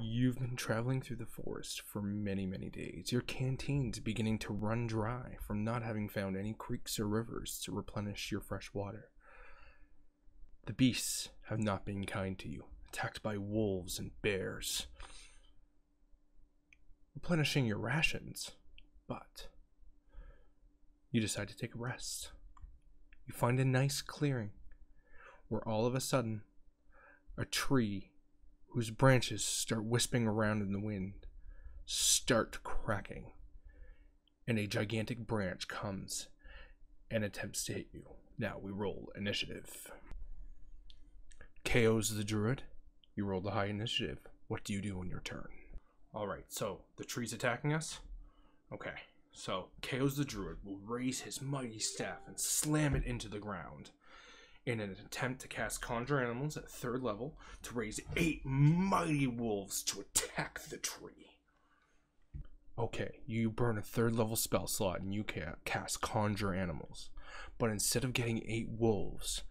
You've been traveling through the forest for many, many days. Your canteen's beginning to run dry from not having found any creeks or rivers to replenish your fresh water. The beasts have not been kind to you, attacked by wolves and bears, replenishing your rations, but you decide to take a rest. You find a nice clearing where all of a sudden a tree whose branches start wisping around in the wind start cracking, and a gigantic branch comes and attempts to hit you. Now we roll initiative. KO's the druid. You rolled a high initiative. What do you do on your turn? Alright, so the tree's attacking us. Okay, so KO's the druid will raise his mighty staff and slam it into the ground in an attempt to cast Conjure Animals at 3rd level to raise 8 mighty wolves to attack the tree. Okay, you burn a 3rd level spell slot and you cast Conjure Animals. But instead of getting 8 wolves,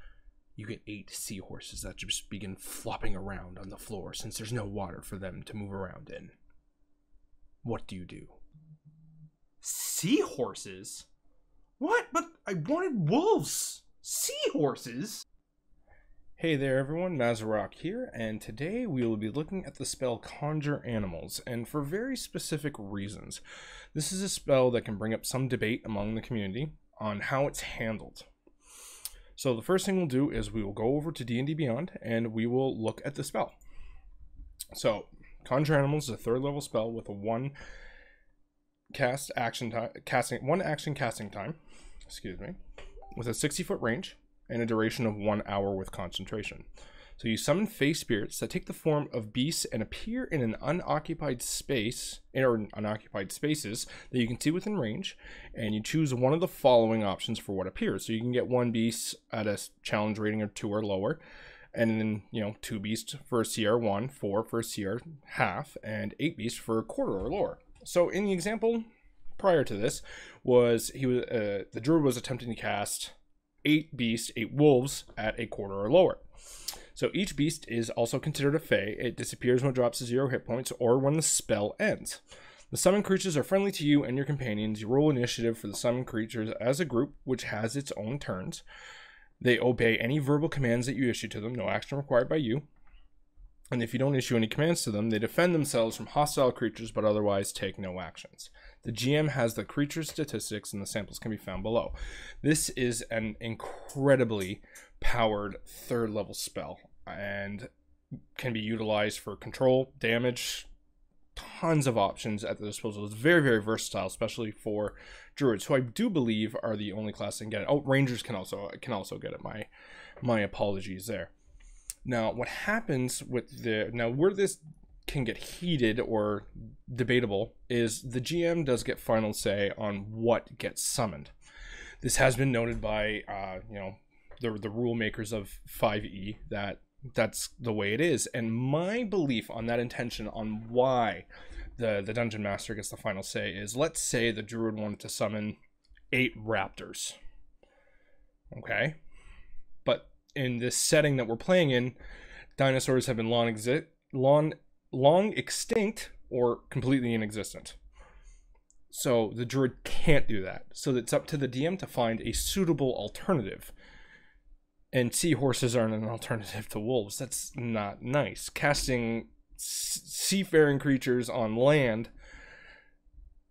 you get 8 seahorses that just begin flopping around on the floor since there's no water for them to move around in. What do you do? Seahorses? What? But I wanted wolves! Seahorses? Hey there everyone, Mazarok here, and today we will be looking at the spell Conjure Animals, and for very specific reasons. This is a spell that can bring up some debate among the community on how it's handled. So the first thing we'll do is we will go over to D&D Beyond, and we will look at the spell. So, Conjure Animals is a 3rd level spell with a 1 action casting time, with a 60-foot range and a duration of 1 hour with concentration. So you summon fey spirits that take the form of beasts and appear in an unoccupied space, or unoccupied spaces that you can see within range, and you choose one of the following options for what appears. So you can get 1 beast at a challenge rating of 2 or lower, and then 2 beasts for a CR 1, 4 for a CR half, and 8 beasts for a quarter or lower. So in the example prior to this the druid was attempting to cast 8 beasts, 8 wolves at a quarter or lower. So each beast is also considered a fey. It disappears when it drops to 0 hit points or when the spell ends. The summoned creatures are friendly to you and your companions. You roll initiative for the summoned creatures as a group, which has its own turns. They obey any verbal commands that you issue to them, no action required by you. And if you don't issue any commands to them, they defend themselves from hostile creatures but otherwise take no actions. The GM has the creature statistics and the samples can be found below. This is an incredibly powered 3rd level spell and can be utilized for control, damage, tons of options at the disposal. It's very, very versatile, especially for druids, who I do believe are the only class that can get it. Oh, rangers can also get it. My apologies there. Now, what happens with where this can get heated or debatable is the GM does get final say on what gets summoned. This has been noted by, the rule makers of 5e that's the way it is. And my belief on that intention on why the dungeon master gets the final say is, let's say the druid wanted to summon 8 raptors. Okay? But in this setting that we're playing in, dinosaurs have been long extinct or completely inexistent. So the druid can't do that. So it's up to the DM to find a suitable alternative. And seahorses aren't an alternative to wolves. That's not nice. Casting seafaring creatures on land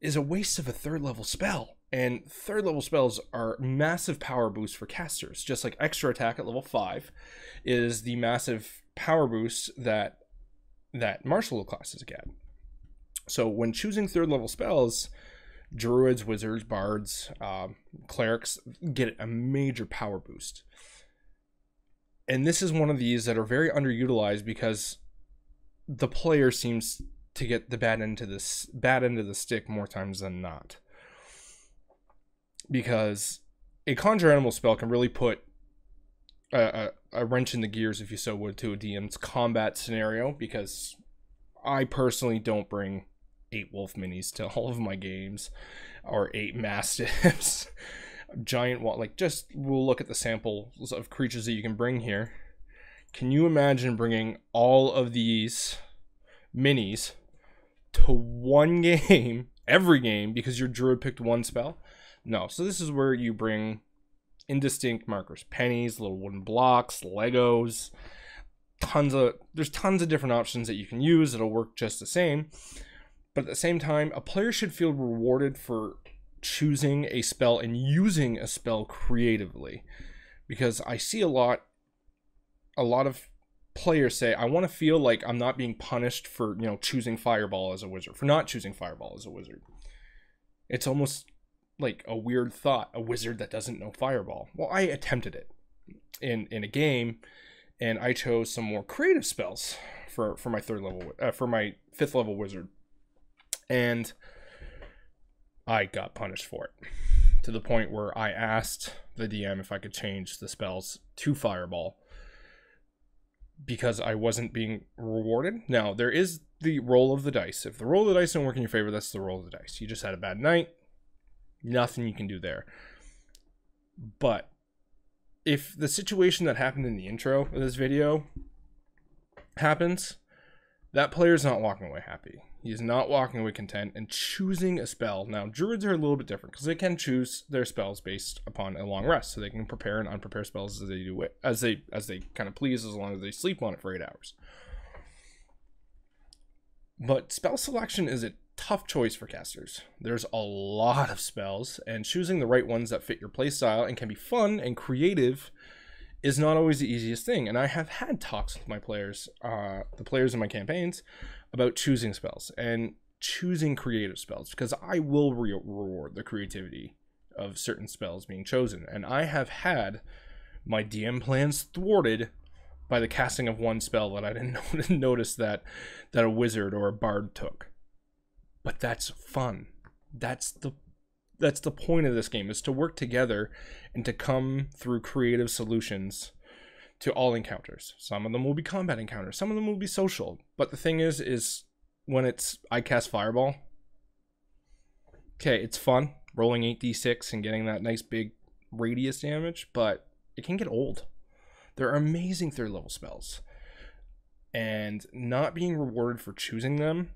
is a waste of a 3rd level spell. And 3rd level spells are massive power boosts for casters. Just like extra attack at level 5 is the massive power boost that martial classes get. So when choosing 3rd level spells, druids, wizards, bards, clerics get a major power boost. And this is one of these that are very underutilized because the player seems to get the bad end of the stick more times than not. Because a Conjure Animal spell can really put a wrench in the gears, if you so would, to a DM's combat scenario, because I personally don't bring 8 wolf minis to all of my games, or 8 mastiffs. Giant, we'll look at the samples of creatures that you can bring here. Can you imagine bringing all of these minis to one game, every game, because your druid picked one spell. No, so this is where you bring indistinct markers, pennies, little wooden blocks, Legos, there's tons of different options that you can use that'll work just the same. But at the same time, a player should feel rewarded for choosing a spell and using a spell creatively, because I see a lot of players say, I want to feel like I'm not being punished for, choosing Fireball as a wizard, for not choosing Fireball as a wizard. It's almost like a weird thought, a wizard that doesn't know Fireball. Well, I attempted it in a game, and I chose some more creative spells for my for my 5th level wizard, and I got punished for it, to the point where I asked the DM if I could change the spells to Fireball, because I wasn't being rewarded. Now, there is the roll of the dice. If the roll of the dice don't work in your favor, that's the roll of the dice. You just had a bad night. Nothing you can do there. But if the situation that happened in the intro of this video happens, that player's not walking away happy. He is not walking away content and choosing a spell. Now, druids are a little bit different because they can choose their spells based upon a long rest, so they can prepare and unprepare spells as they do it, as they kind of please, as long as they sleep on it for 8 hours. But spell selection is a tough choice for casters. There's a lot of spells, and choosing the right ones that fit your playstyle and can be fun and creative is not always the easiest thing. And I have had talks with my players, the players in my campaigns, about choosing spells and choosing creative spells, because I will reward the creativity of certain spells being chosen. And I have had my DM plans thwarted by the casting of one spell that I didn't notice that a wizard or a bard took. But that's fun. That's the point of this game, is to work together and to come through creative solutions to all encounters. Some of them will be combat encounters, some of them will be social. But the thing is when I cast Fireball, okay, it's fun rolling 8d6 and getting that nice big radius damage, but it can get old. They're amazing 3rd level spells, and not being rewarded for choosing them,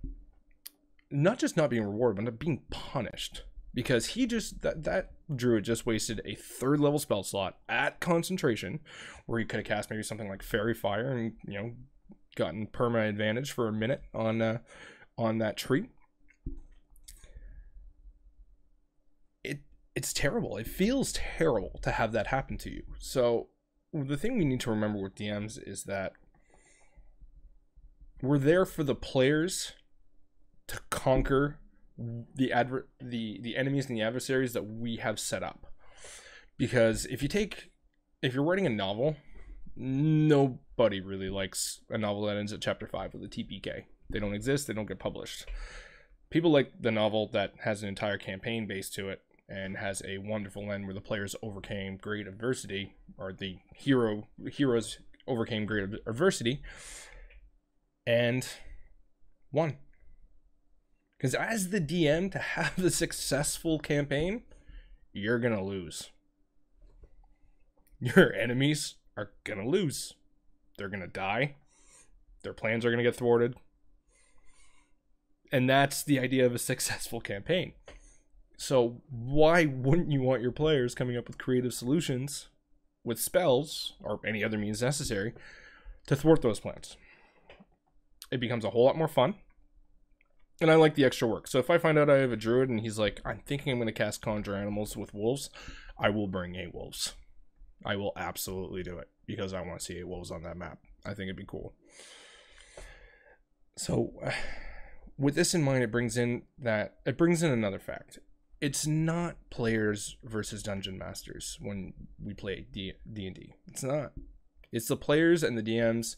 not just not being rewarded, but being punished, because he just that druid just wasted a 3rd level spell slot at concentration, where he could have cast maybe something like Fairy Fire and gotten perma advantage for a minute on that tree. It's terrible. It feels terrible to have that happen to you. So the thing we need to remember with DMs is that we're there for the players to conquer the enemies and the adversaries that we have set up. Because if you're writing a novel, nobody really likes a novel that ends at chapter 5 with a TPK. They don't exist, they don't get published. People like the novel that has an entire campaign base to it and has a wonderful end where the players overcame great adversity, or the heroes overcame great adversity and won. Because as the DM, to have the successful campaign, you're going to lose. Your enemies are going to lose. They're going to die. Their plans are going to get thwarted. And that's the idea of a successful campaign. So why wouldn't you want your players coming up with creative solutions with spells, or any other means necessary, to thwart those plans? It becomes a whole lot more fun. And I like the extra work. So if I find out I have a druid and he's like, I'm thinking I'm going to cast Conjure Animals with wolves, I will bring 8 wolves. I will absolutely do it, because I want to see 8 wolves on that map. I think it'd be cool. So with this in mind, it brings in another fact. It's not players versus dungeon masters when we play D&D. It's not. It's the players and the DMs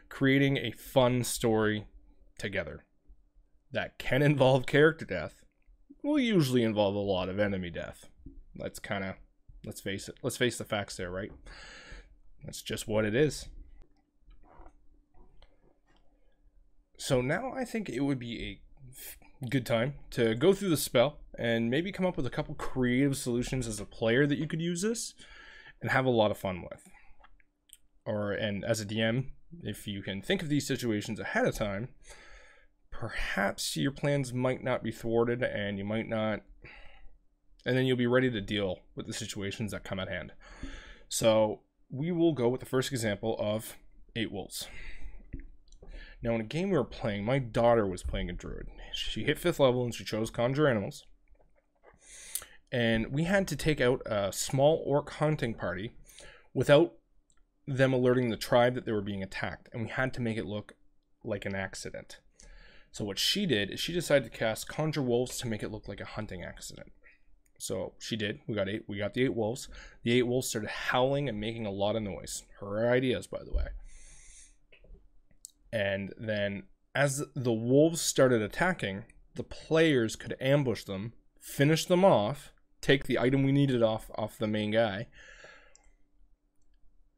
creating a fun story together that can involve character death, will usually involve a lot of enemy death. Let's face it. Let's face the facts there, right? That's just what it is. So now I think it would be a good time to go through the spell and maybe come up with a couple creative solutions as a player that you could use this and have a lot of fun with. And as a DM, if you can think of these situations ahead of time, perhaps your plans might not be thwarted, and you might not, and then you'll be ready to deal with the situations that come at hand. So we will go with the first example of 8 wolves. Now, in a game we were playing, my daughter was playing a druid. She hit 5th level and she chose Conjure Animals. And we had to take out a small orc hunting party without them alerting the tribe that they were being attacked. And we had to make it look like an accident. So what she did is she decided to cast Conjure Wolves to make it look like a hunting accident. So she did. We got the 8 wolves. The 8 wolves started howling and making a lot of noise. Her ideas, by the way. And then as the wolves started attacking, the players could ambush them, finish them off, take the item we needed off the main guy,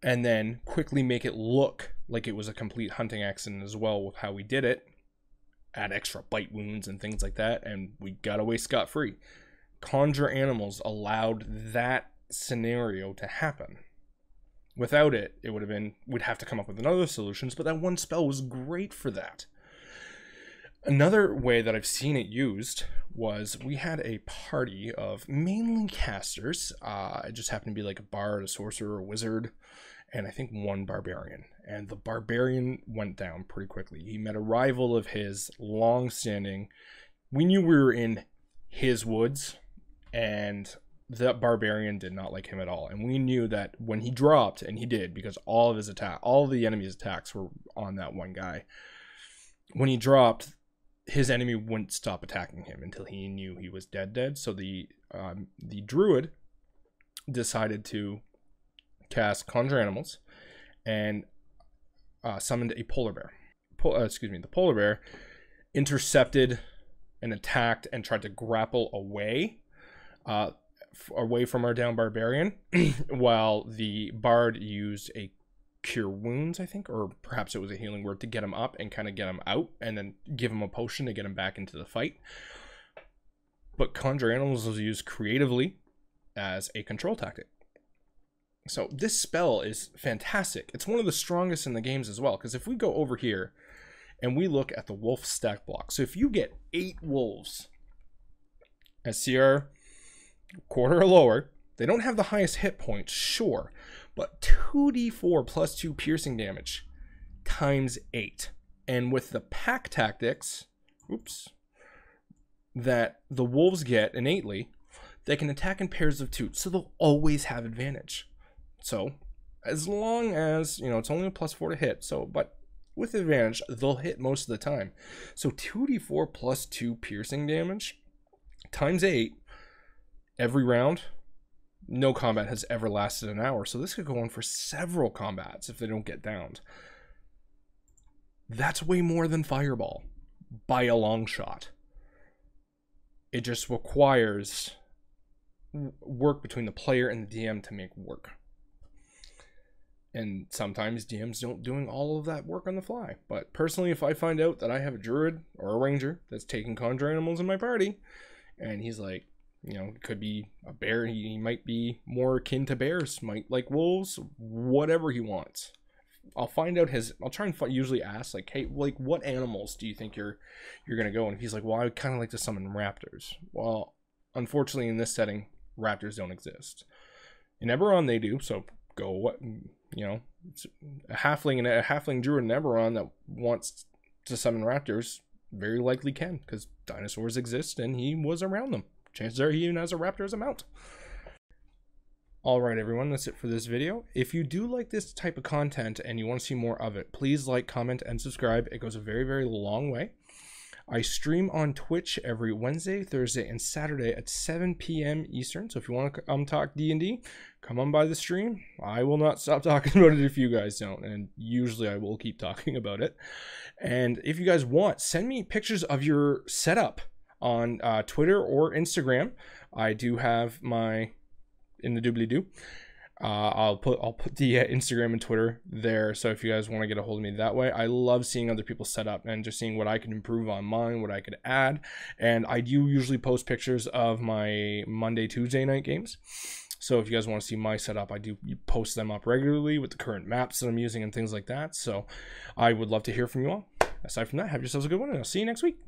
and then quickly make it look like it was a complete hunting accident as well with how we did it. Add extra bite wounds and things like that, and we got away scot-free. Conjure Animals allowed that scenario to happen. Without it, it would have been, we'd have to come up with another solutions, but that one spell was great for that. Another way that I've seen it used was we had a party of mainly casters. It just happened to be like a bard, a sorcerer, a wizard, and I think 1 barbarian. And the barbarian went down pretty quickly. He met a rival of his, long-standing. We knew we were in his woods, and that barbarian did not like him at all. And we knew that when he dropped, and he did, because all of the enemy's attacks were on that one guy. When he dropped, his enemy wouldn't stop attacking him until he knew he was dead. So the druid decided to cast Conjure Animals and summoned a polar bear. The polar bear intercepted and attacked and tried to grapple away from our down barbarian, while the bard used a cure wounds, I think, or perhaps it was a healing word, to get him up and kind of get him out, and then give him a potion to get him back into the fight. But Conjure Animals was used creatively as a control tactic. So this spell is fantastic. It's one of the strongest in the games as well, because if we go over here and we look at the wolf stack block, so if you get 8 wolves as CR quarter or lower, they don't have the highest hit points, sure, but 2d4 plus 2 piercing damage times 8. And with the pack tactics, that the wolves get innately, they can attack in pairs of 2, so they'll always have advantage. So as long as, it's only a +4 to hit, but with advantage, they'll hit most of the time. So 2d4 plus 2 piercing damage times 8 every round. No combat has ever lasted an hour, so this could go on for several combats if they don't get downed. That's way more than Fireball by a long shot. It just requires work between the player and the DM to make work. And sometimes DMs don't doing all of that work on the fly. But personally, if I find out that I have a druid or a ranger that's taking Conjure Animals in my party, and he's like, it could be a bear, he might be more akin to bears, might like wolves, whatever he wants. I'll find out I'll try and usually ask, like, hey, what animals do you think you're gonna go? And if he's like, well, I would kind of like to summon raptors. Well, unfortunately in this setting, raptors don't exist. In Eberron they do, so go it's a halfling druid in Eberron that wants to summon raptors very likely can, because dinosaurs exist and he was around them. Chances are he even has a raptor as a mount. Alright everyone, that's it for this video. If you do like this type of content and you want to see more of it, please like, comment, and subscribe. It goes a very, very long way. I stream on Twitch every Wednesday, Thursday, and Saturday at 7 p.m. Eastern. So if you want to talk D&D, come on by the stream. I will not stop talking about it if you guys don't, and usually I will keep talking about it. And if you guys want, send me pictures of your setup on Twitter or Instagram. I do have my in the doobly-doo. I'll put the Instagram and Twitter there, so if you guys want to get a hold of me that way. I love seeing other people set up and just seeing what I can improve on mine, what I could add. And I do usually post pictures of my Monday, Tuesday night games. So if you guys want to see my setup, I do post them up regularly with the current maps that I'm using and things like that. So I would love to hear from you all. Aside from that, have yourselves a good one, and I'll see you next week.